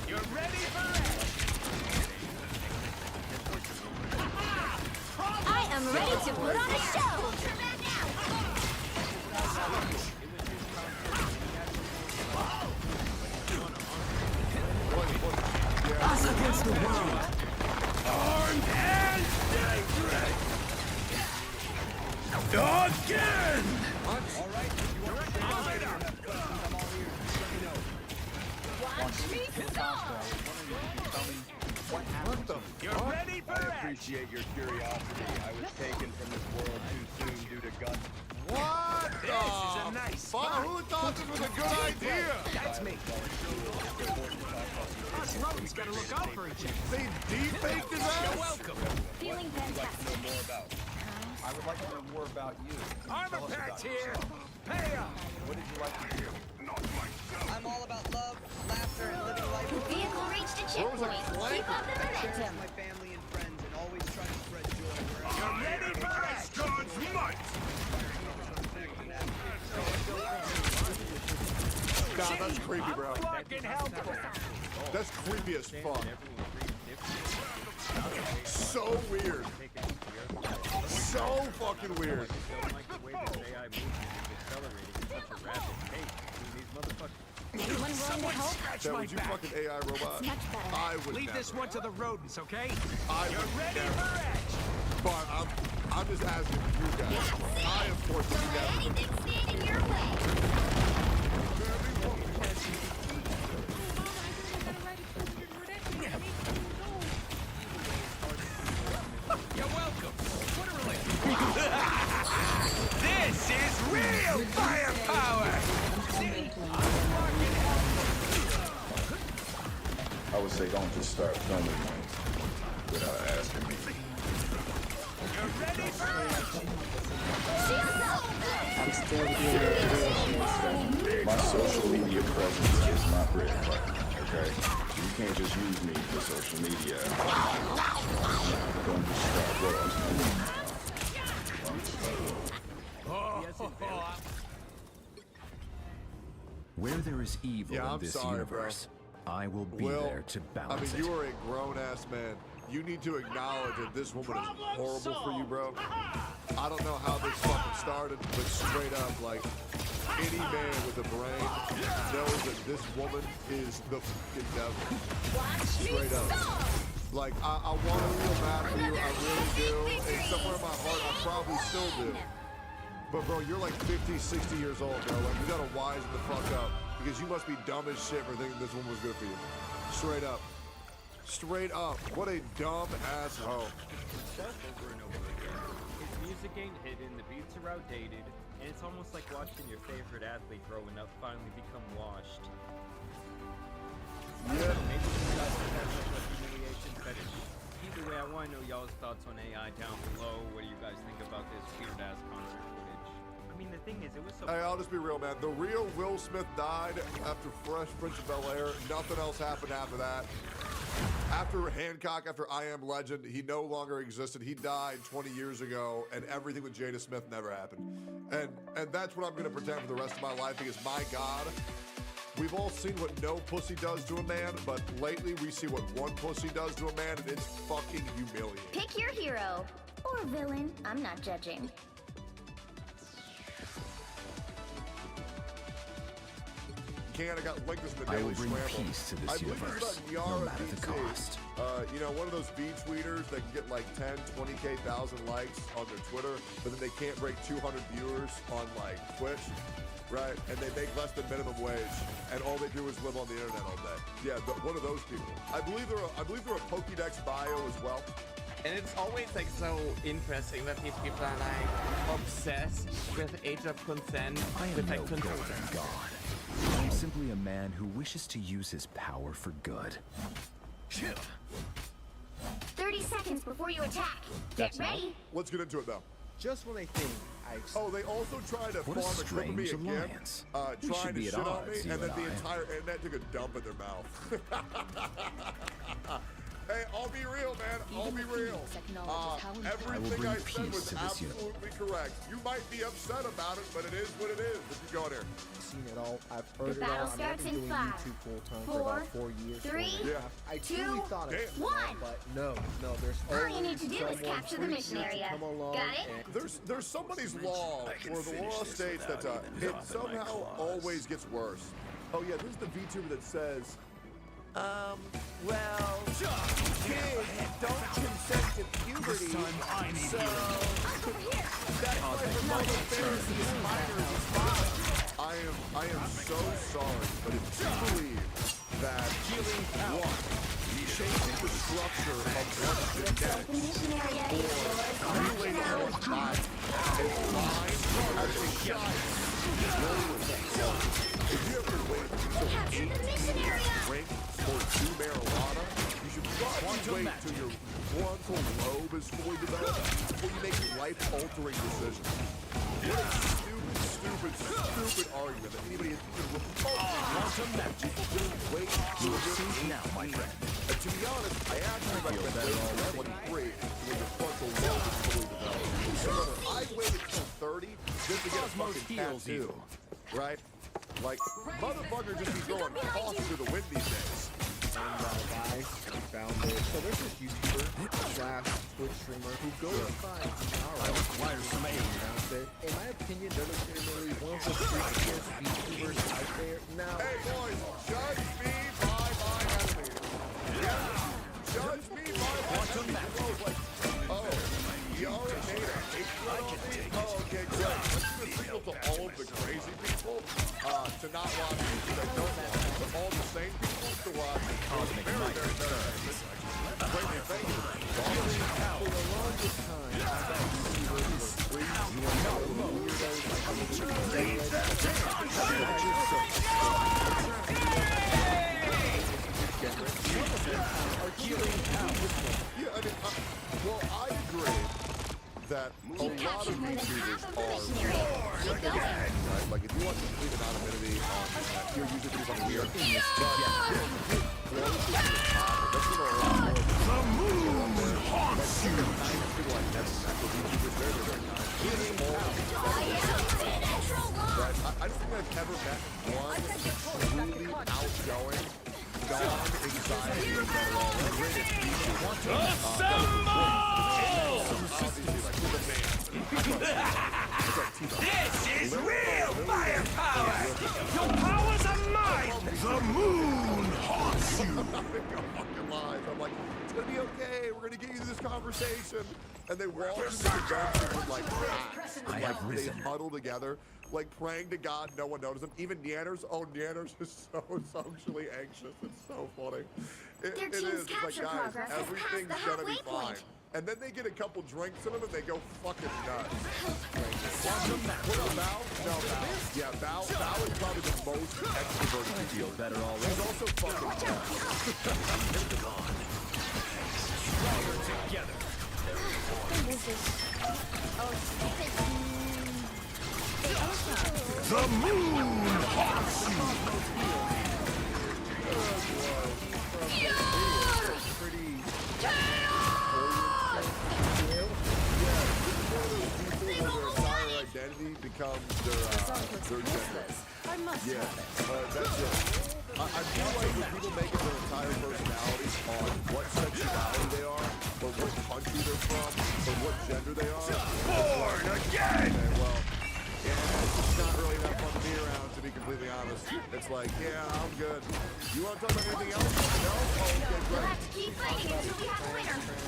Speaker 4: You're ready for it?
Speaker 9: I am ready to put on a show.
Speaker 4: Us against the world. Armed and dangerous. Again! All right.
Speaker 9: Watch me
Speaker 5: What the
Speaker 4: You're ready for
Speaker 14: I
Speaker 4: it?
Speaker 14: appreciate your curiosity. I was taken from this world too soon due to guns.
Speaker 5: What?
Speaker 4: This is a nice spot.
Speaker 5: Who thought this was a good idea?
Speaker 4: That's me. Us rodents gotta look out for each other.
Speaker 5: They deepfaked his ass?
Speaker 4: You're welcome.
Speaker 9: Feeling fantastic.
Speaker 14: I would like to know more about you.
Speaker 4: Armor packs here. Pay up.
Speaker 14: What did you like to do?
Speaker 15: I'm all about love, laughter, and living life.
Speaker 9: Vehicle reached a checkpoint. Keep up the momentum.
Speaker 15: My family and friends, and always try to spread joy wherever
Speaker 4: You're ready for God's might.
Speaker 5: Nah, that's creepy, bro.
Speaker 4: Fucking helpful.
Speaker 5: That's creepy as fuck. So weird. So fucking weird.
Speaker 9: Anyone willing to help?
Speaker 5: That was you fucking AI robot.
Speaker 9: That's much better.
Speaker 5: I would
Speaker 4: Leave
Speaker 5: never.
Speaker 4: this one to the rodents, okay?
Speaker 5: I
Speaker 4: You're
Speaker 5: would
Speaker 4: ready
Speaker 5: never.
Speaker 4: for action.
Speaker 5: But I'm just asking you guys. I of course
Speaker 9: Don't
Speaker 5: would
Speaker 9: let
Speaker 5: never.
Speaker 9: anything stand in your way.
Speaker 4: You're welcome. This is real firepower.
Speaker 14: I would say don't just start filming things without asking me.
Speaker 4: You're ready for action.
Speaker 11: I'm still getting creationist.
Speaker 14: My social media presence is my bread and butter, okay? You can't just use me for social media. Don't just start
Speaker 10: Where there is evil
Speaker 5: Yeah,
Speaker 10: in
Speaker 5: I'm
Speaker 10: this
Speaker 5: sorry,
Speaker 10: universe, I will be
Speaker 5: Will,
Speaker 10: there to balance
Speaker 5: I mean,
Speaker 10: it.
Speaker 5: you are a grown-ass man. You need to acknowledge that this woman is horrible for you, bro. I don't know how this fucking started, but straight up, like, any man with a brain knows that this woman is the fucking devil. Straight up. Like, I want to feel bad for you, I really do. And somewhere in my heart, I probably still do. But bro, you're like 50, 60 years old, bro. Like, you gotta wisen the fuck up. Because you must be dumb as shit for thinking this woman was good for you. Straight up. Straight up. What a dumb asshole.
Speaker 8: Over and over again. His music ain't hidden, the beats are outdated, and it's almost like watching your favorite athlete growing up finally become washed.
Speaker 5: Yeah.
Speaker 8: Maybe you guys have like a humiliation fetish. Either way, I want to know y'all's thoughts on AI down below. What do you guys think about this weird-ass concert footage? I mean, the thing is, it was so...
Speaker 5: Hey, I'll just be real, man. The real Will Smith died after Fresh Prince of Bel-Air. Nothing else happened after that. After Hancock, after I Am Legend, he no longer existed. He died 20 years ago, and everything with Jada Smith never happened. And that's what I'm going to pretend for the rest of my life, because my God, we've all seen what no pussy does to a man, but lately we see what one pussy does to a man, and it's fucking humiliating.
Speaker 9: Pick your hero. Or villain. I'm not judging.
Speaker 5: I got linked this in the
Speaker 10: I
Speaker 5: Daily
Speaker 10: will bring
Speaker 5: Scramble.
Speaker 10: peace to this
Speaker 5: I believe
Speaker 10: universe,
Speaker 5: it's about
Speaker 10: no
Speaker 5: Yara
Speaker 10: matter the
Speaker 5: PC.
Speaker 10: cost.
Speaker 5: You know, one of those V-tweeters that can get like 10, 20K thousand likes on their Twitter, but then they can't break 200 viewers on like Twitch, right? And they make less than minimum wage, and all they do is live on the internet all day. Yeah, one of those people. I believe they're a Pokédex bio as well.
Speaker 16: And it's always like so interesting that these people are like obsessed with age of consent.
Speaker 10: I am
Speaker 16: with
Speaker 10: no
Speaker 16: like
Speaker 10: golden god. I am simply a man who wishes to use his power for good.
Speaker 9: 30 seconds before you attack. Get ready.
Speaker 5: Let's get into it though.
Speaker 14: Just when I think
Speaker 5: Oh, they also tried to
Speaker 10: What a
Speaker 5: farm a clip of me
Speaker 10: strange
Speaker 5: again,
Speaker 10: alliance. We
Speaker 5: trying
Speaker 10: should
Speaker 5: to
Speaker 10: be at
Speaker 5: shit on me,
Speaker 10: odds, you
Speaker 5: and then
Speaker 10: and
Speaker 5: the
Speaker 10: I.
Speaker 5: entire internet took a dump in their mouth. Hey, I'll be real, man. I'll be real. Everything I said was absolutely correct. You might be upset about it, but it is what it is. Let's go in here.
Speaker 2: Seen it all. I've heard
Speaker 9: The
Speaker 2: it all.
Speaker 9: battle
Speaker 2: I've
Speaker 9: starts
Speaker 2: been
Speaker 9: in
Speaker 2: doing
Speaker 9: 5,
Speaker 2: YouTube full time for
Speaker 9: 4,
Speaker 2: about 4 years.
Speaker 9: 3,
Speaker 2: I
Speaker 9: 2,
Speaker 2: truly thought it was
Speaker 9: 1.
Speaker 2: but no, there's
Speaker 9: All you need to do is
Speaker 2: someone
Speaker 9: capture the mission
Speaker 2: freaky to
Speaker 9: area.
Speaker 2: come along
Speaker 9: Got it?
Speaker 2: and-
Speaker 5: There's somebody's law where the law states that it somehow always gets worse. Oh yeah, this is the VTuber that says,
Speaker 2: well, kids don't consent to puberty, so that's why promoting fantasy is minors is fine.
Speaker 5: I am so sorry, but if you believe that one changing the structure of one genetic or relating one body is fine as a child. If you ever wait until 18 to drink or do marijuana, you should probably wait till your frontal lobe is fully developed before you make life-altering decisions. What a stupid argument that anybody is even remotely wait till you're now, my friend. And to be honest, I actually recommend waiting till 23 when your frontal lobe is fully developed. Remember, I waited till 30 just to get a fucking tattoo, right? Like, motherfucker just be throwing caution to the wind these days.
Speaker 6: And guys, we found it. So there's this YouTuber slash Twitch streamer who goes by some in my opinion, they're legitimately one of the freakiest YouTubers out there. Now,
Speaker 5: hey boys, judge me by my enemy. Yeah, judge me by my enemy. Like, oh, Yara made a hatred on me? Oh, okay, great. Let's do a signal to all of the crazy people to not watch me because they don't watch me. But all the same people to watch me. Very, very, very great, thank you.
Speaker 6: For the longest time, I thought YouTubers were free. You were not weirdos
Speaker 5: yeah, I mean, well, I agree that a lot of YouTubers are right? Like, if you want complete anonymity on your user videos on weird,
Speaker 4: The moon haunts you.
Speaker 5: I don't think I've ever met one truly outgoing, non-anxiety
Speaker 4: This is real firepower! Your powers are mine! The moon haunts you!
Speaker 5: I'm like, it's gonna be okay, we're gonna get you through this conversation. And they walk through the convention with like hats. Like they huddle together, like praying to God no one noticed them. Even Nanners, Nanners is so socially anxious. It's so funny. It is. It's like, guys, everything's gonna be fine. And then they get a couple drinks in them and they go fucking nuts. What about Val? No, Val. Yeah, Val is probably the most extroverted. I feel better already. She's also fucking
Speaker 4: Stronger together. The moon haunts
Speaker 5: identity becomes their gender.
Speaker 11: I must
Speaker 5: yeah, that's it. I feel like when people make it their entire personality on what sexuality they are, or what country they're from, or what gender they are.
Speaker 4: Born again!
Speaker 5: Okay, well, yeah, it's just not really that fun to be around, to be completely honest. It's like, yeah, I'm good. You want to talk about anything else? No? Oh, okay, great.
Speaker 9: We'll have to keep fighting until we have a winner.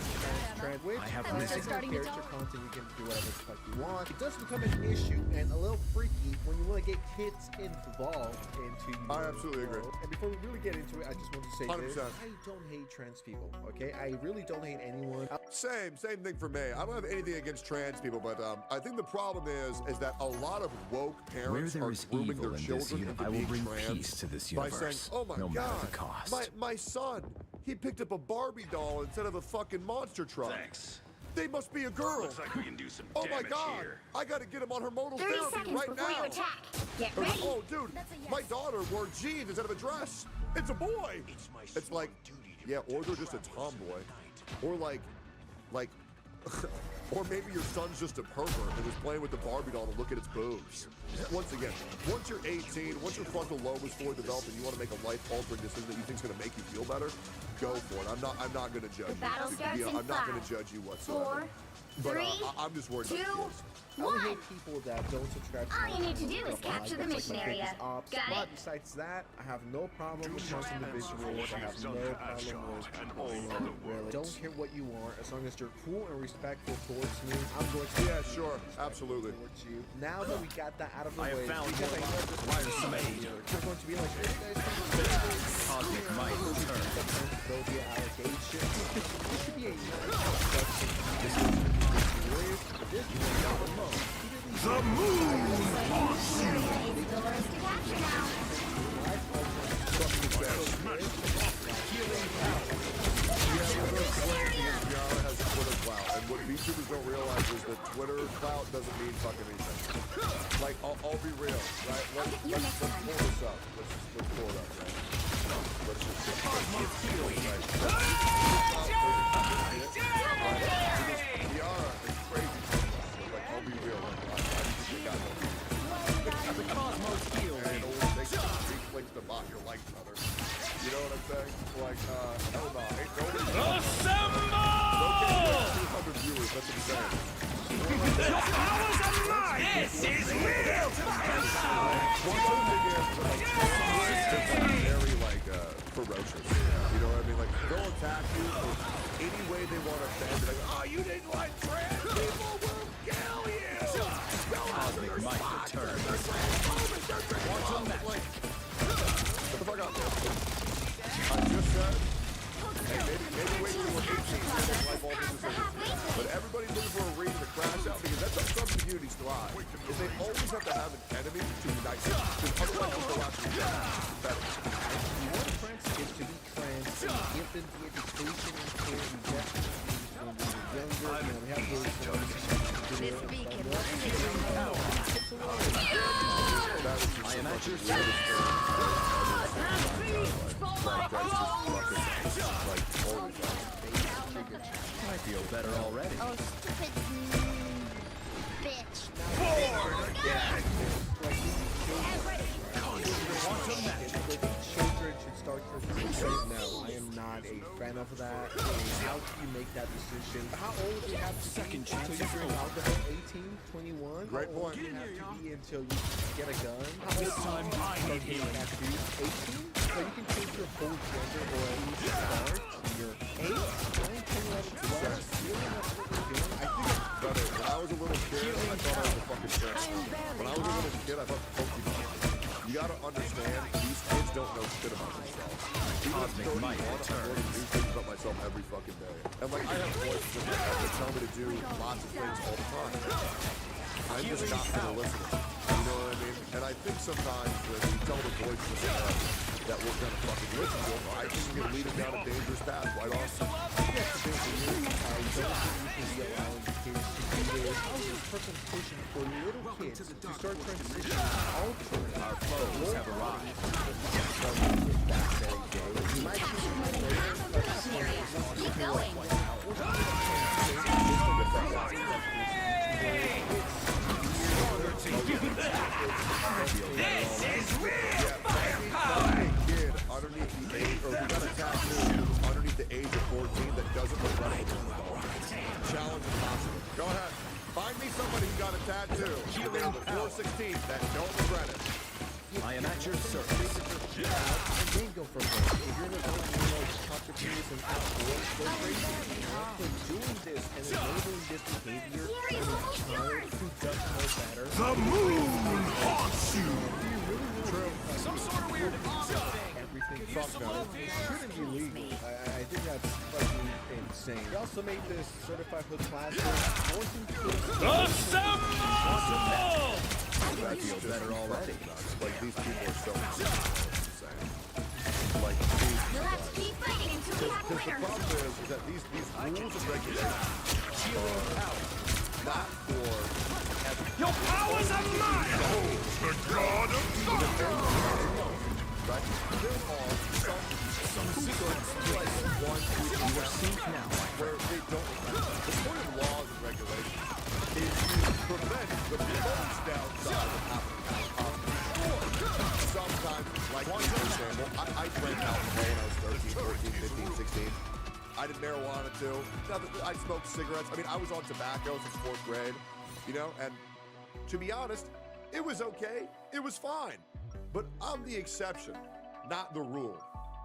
Speaker 6: Which, as character content, you can do whatever the fuck you want. It does become an issue and a little freaky when you want to get kids involved into your
Speaker 5: I absolutely agree.
Speaker 6: And before we really get into it, I just want to say
Speaker 5: 100%.
Speaker 6: this. I don't hate trans people, okay? I really don't hate anyone.
Speaker 5: Same thing for me. I don't have anything against trans people, but I think the problem is that a lot of woke parents are grooming their children into being trans by saying, oh my God, my son, he picked up a Barbie doll instead of a fucking monster truck.
Speaker 4: Thanks.
Speaker 5: They must be a girl.
Speaker 4: Looks like we can do some
Speaker 5: oh
Speaker 4: damage
Speaker 5: my God,
Speaker 4: here.
Speaker 5: I gotta get him on hormonal
Speaker 9: 30
Speaker 5: therapy
Speaker 9: seconds
Speaker 5: right
Speaker 9: before
Speaker 5: now.
Speaker 9: you attack. Get
Speaker 5: Or,
Speaker 9: ready.
Speaker 5: oh, dude, my daughter wore jeans instead of a dress. It's a boy. It's like, yeah, or they're just a tomboy. Or like, or maybe your son's just a pervert and was playing with the Barbie doll to look at its boobs. Once again, once you're 18, once your frontal lobe is fully developed and you want to make a life-altering decision that you think is going to make you feel better, go for it. I'm not going to judge you. I'm not going to judge you whatsoever.
Speaker 9: 4, 3,
Speaker 5: I'm just worried
Speaker 9: 2,
Speaker 5: about kids.
Speaker 6: I would hate people that don't subscribe to
Speaker 9: all
Speaker 6: my
Speaker 9: you need to do
Speaker 6: channel.
Speaker 9: is capture the
Speaker 6: That's
Speaker 9: mission
Speaker 6: like my
Speaker 9: area.
Speaker 6: biggest ops.
Speaker 9: Got
Speaker 6: But
Speaker 9: it?
Speaker 6: besides that, I have no problem with most individuals. I have no problem with people. Really. Don't care what you are, as long as you're cool and respectful towards me. I'm going to
Speaker 5: Yeah, sure, absolutely.
Speaker 6: towards you. Now that we got that out of the
Speaker 10: I have
Speaker 6: way,
Speaker 10: found
Speaker 6: because I know this
Speaker 10: wires made.
Speaker 6: you're going to be like, hey guys, there'll be allocation. This could be a nice discussion. This is Warriors, but this is not alone. The moon haunts you.
Speaker 5: Yara has Twitter clout, and what VTubers don't realize is that Twitter clout doesn't mean fucking anything. Like, I'll be real, right? Let's pull this up. Let's pull it up, right? Let's just Yara is crazy. Like, I'll be real. Like, I just think I know. The cosmos heal. And it always takes 3 clicks to bot your like, brother. You know what I'm saying? Like, hell no. Ain't nobody. Assemble! 200 viewers, that's insane.
Speaker 4: Your powers are mine! This is real!
Speaker 5: Very, like, ferocious. You know what I mean? Like, they'll attack you for any way they want to offend. Like, oh, you didn't like trans people? We'll kill you! Cosmic might return. Like, shut the fuck up, man. I just said, hey, maybe wait till we're 18 and then life all this decisions. But everybody's looking for a reason to crash out because that's how some communities thrive. Is they always have to have an enemy to unite them. Because otherwise they'll go after each other. Better.
Speaker 6: You want friends is to be trans and give them the education and care you definitely need when we were younger. You know, we have those
Speaker 3: This beacon will signal help.
Speaker 10: I am at your service. I feel better already.
Speaker 9: Oh, stupid bitch.
Speaker 6: Children should start right now. I am not a fan of that. How do you make that decision? How old do you have to be until you drink alcohol? 18, 21?
Speaker 5: Great point.
Speaker 6: How old do you have to be until you get a gun? How old do you start doing tattoos? 18? So you can change your whole gender or at least start. You're 8, 9, 10, 11, 12. You really know what you're doing. I think
Speaker 5: Brother, when I was a little kid, I thought I was a fucking transformer. When I was a little kid, I thought Pokemon. You gotta understand, these kids don't know shit about themselves. Even at 31, I'm learning new things about myself every fucking day. And like, I have voices in my head that tell me to do lots of things all the time. I'm just not gonna listen. You know what I mean? And I think sometimes when we tell the voices in our head that we're gonna fucking listen to them, I think we're gonna lead them down a dangerous path, right on?
Speaker 6: that's the thing for you. I don't think you can be allowing kids to do this. How is this person pushing for little kids to start transitioning all children? Our foes have arrived. That very day. You might be
Speaker 9: Keep going.
Speaker 4: This is real
Speaker 5: firepower! Kid underneath the age, or who got a tattoo underneath the age of 14 that doesn't regret it. Challenge impossible. Go ahead. Find me somebody who got a tattoo at the age of 416 that don't regret it.
Speaker 10: I am at your service.
Speaker 6: and then go from there. If you're in a zone where you know entrepreneurs and outdoors, go crazy. But doing this and enabling this behavior from a child who doesn't know better.
Speaker 4: The moon haunts you!
Speaker 6: True.
Speaker 4: Some sort of weird
Speaker 6: Everything. Fuck no. It shouldn't be legal. I think that's fucking insane. They also made this certified hood class forcing kids to
Speaker 4: assemble!
Speaker 10: I feel better already.
Speaker 5: Like, these people are so insane. Like,
Speaker 9: Let's keep fighting until we have a
Speaker 5: because the
Speaker 9: winner.
Speaker 5: problem is that these rules and regulations are not for
Speaker 4: Your powers are mine! The god of thunder!
Speaker 5: right? There are some secrets like 1, 2, 3,
Speaker 10: You are safe now.
Speaker 5: where they don't apply. The point of laws and regulations is to prevent the most downside of happening. Sometimes, like for example, I drank alcohol when I was 13, 14, 15, 16. I did marijuana too. I smoked cigarettes. I mean, I was on tobacco since 4th grade, you know, and to be honest, it was okay. It was fine. But I'm the exception, not the rule.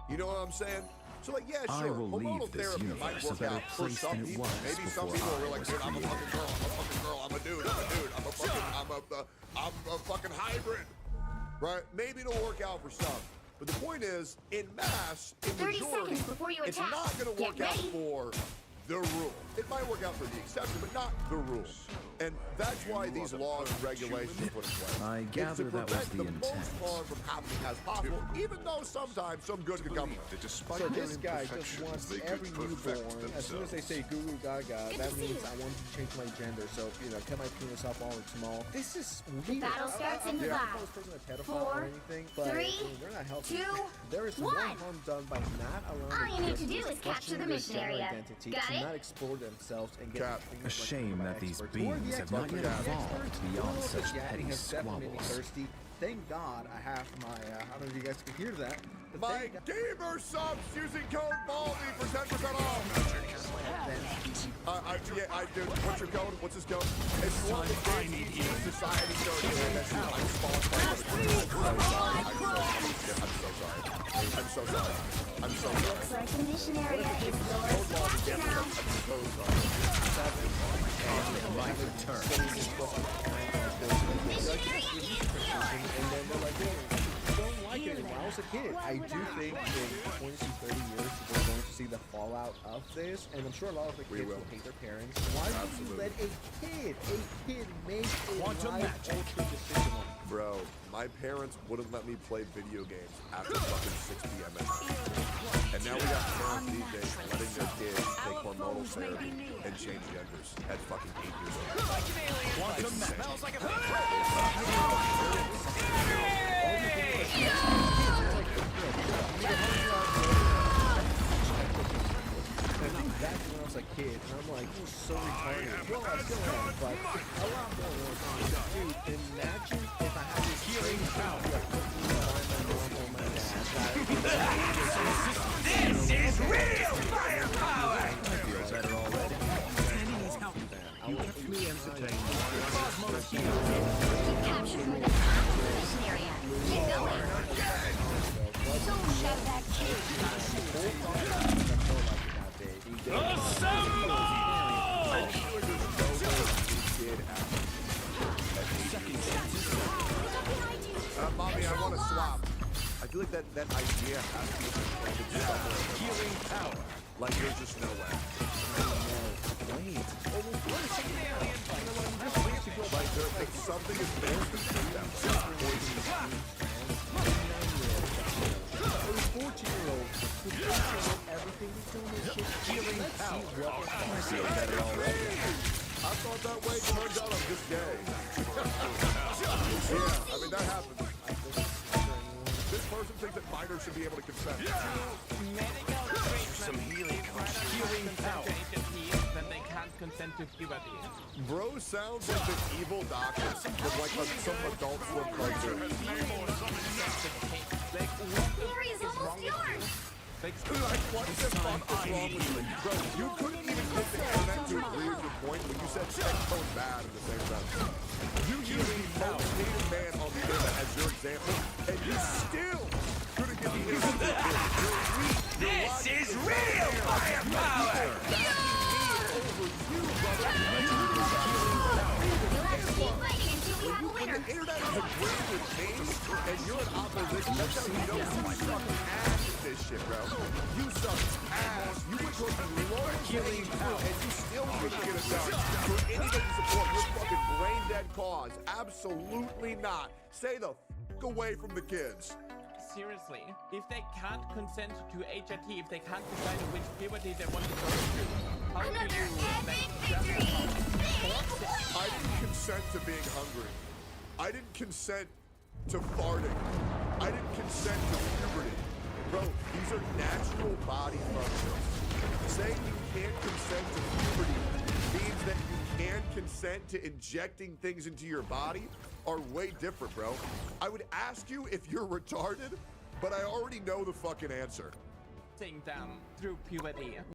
Speaker 5: You know what I'm saying? So like, yeah, sure,
Speaker 10: I will
Speaker 5: hormonal
Speaker 10: leave this
Speaker 5: therapy might
Speaker 10: universe a
Speaker 5: work
Speaker 10: better
Speaker 5: out for
Speaker 10: place
Speaker 5: some
Speaker 10: than it
Speaker 5: people.
Speaker 10: was
Speaker 5: Maybe some
Speaker 10: before
Speaker 5: people
Speaker 10: I
Speaker 5: are like,
Speaker 10: was
Speaker 5: dude, I'm a fucking girl, I'm a fucking girl, I'm a dude, I'm a fucking hybrid. Right? Maybe it'll work out for some. But But the point is, in mass, in
Speaker 9: 30
Speaker 5: majority,
Speaker 9: seconds before you
Speaker 5: it's
Speaker 9: attack.
Speaker 5: not going to
Speaker 9: Get
Speaker 5: work out
Speaker 9: ready.
Speaker 5: for the rule. It might work out for the exception, but not the rule. And that's why these laws and regulations are put in place.
Speaker 10: I
Speaker 5: It's
Speaker 10: gather
Speaker 5: to
Speaker 10: that was
Speaker 5: prevent
Speaker 10: the
Speaker 5: the most
Speaker 10: intent.
Speaker 5: harm from happening as possible, even though sometimes some good could come from it.
Speaker 6: So this guy just wants every newborn, as soon as they say goo goo gaga, that means I want to change my gender, so, you know, cut my penis off all and small. This is weird.
Speaker 9: battle starts in
Speaker 6: I'm not
Speaker 9: 5,
Speaker 6: a person a pedophile
Speaker 9: 4,
Speaker 6: or anything, but
Speaker 9: 3,
Speaker 6: I mean, they're not helping.
Speaker 9: 2,
Speaker 6: There is
Speaker 9: 1.
Speaker 6: no harm done by not allowing
Speaker 9: All you need to
Speaker 6: kids
Speaker 9: do is capture
Speaker 6: question
Speaker 9: the
Speaker 6: their
Speaker 9: mission
Speaker 6: gender
Speaker 9: area.
Speaker 6: identity,
Speaker 9: Got
Speaker 6: to
Speaker 9: it?
Speaker 6: not explore themselves and get
Speaker 5: Cap.
Speaker 6: things
Speaker 10: A
Speaker 6: like
Speaker 10: shame
Speaker 6: by
Speaker 10: that these
Speaker 6: experts. Who are the
Speaker 10: beings have not
Speaker 6: experts?
Speaker 10: yet
Speaker 6: The
Speaker 10: evolved
Speaker 6: experts?
Speaker 10: beyond
Speaker 6: Well,
Speaker 10: such
Speaker 6: yeah,
Speaker 10: petty
Speaker 6: he has definitely been
Speaker 10: squabbles.
Speaker 6: thirsty. Thank God I have my, I don't know if you guys can hear that. but
Speaker 5: My
Speaker 6: thank God-
Speaker 5: gamer subs using code BALDY for 10% off. Yeah, I do. What's your code? What's his code? If you want the Game Society code, that's how I'm sponsored. I'm so sorry. I'm so sorry.
Speaker 9: Looks like the mission area is yours
Speaker 5: Code
Speaker 9: to
Speaker 5: BALDY,
Speaker 9: capture
Speaker 5: yeah,
Speaker 9: now.
Speaker 5: I'm so sorry.
Speaker 9: Mission area is yours.
Speaker 6: And then they're like, well, I don't like it anymore. I was a kid. I do think in 20 to 30 years, we're going to see the fallout of this, and I'm sure a lot of the kids will hate their parents. Why would you let a kid make a life altering decision on it?
Speaker 5: Bro, my parents wouldn't let me play video games after fucking 6 p.m. at night. And now we got parents these days letting their kids take hormonal therapy and change genders at fucking 8 years old. It's insane.
Speaker 4: Smells like a
Speaker 6: I think back when I was a kid, and I'm like, it was so retarded. Well, I still am, but a lot more was on. Dude, imagine if I had this healing power.
Speaker 4: This is real firepower!
Speaker 10: I feel better already.
Speaker 4: Danny needs help. You kept me entertained.
Speaker 9: You captured more than half of the mission area. Get going. Don't shove that kid.
Speaker 5: Mommy, I want to swap. I feel like that idea has to be implemented somewhere. Healing power. Like there's just no way. Like if something is meant to do that.
Speaker 6: A 14-year-old who thinks everything he's doing is shit.
Speaker 5: Healing power. I see it better already. I thought that way. Turns out I'm just gay. Yeah, I mean that happens. This person thinks that minors should be able to consent.
Speaker 16: Some healing power. That they can't consent to puberty.
Speaker 5: Bro sounds like the evil doctor from like some adult swim cartoon.
Speaker 9: Mary is almost yours.
Speaker 5: Like, what the fuck is wrong with you? Bro, you couldn't even get the internet to agree with your point when you said sex code bad in the same sentence. You used the most hated man on the internet as your example, and you still couldn't get the internet to agree. You're weak.
Speaker 4: This is real firepower!
Speaker 5: When the internet is agreeing with change and you're in opposition, that's how you know you suck ass at this shit, bro. You suck ass. You went to a low-hanging fruit and you still couldn't get it done. For anything to support your fucking brain-dead cause, absolutely not. Stay the fuck away from the kids.
Speaker 16: Seriously, if they can't consent to HRT, if they can't decide which puberty they want to go through, how do
Speaker 9: Another
Speaker 16: you
Speaker 9: epic victory!
Speaker 5: I didn't consent to being hungry. I didn't consent to farting. I didn't consent to puberty. Bro, these are natural body functions. Saying you can't consent to puberty means that you can consent to injecting things into your body are way different, bro. I would ask you if you're retarded, but I already know the fucking answer.
Speaker 16: Them through puberty.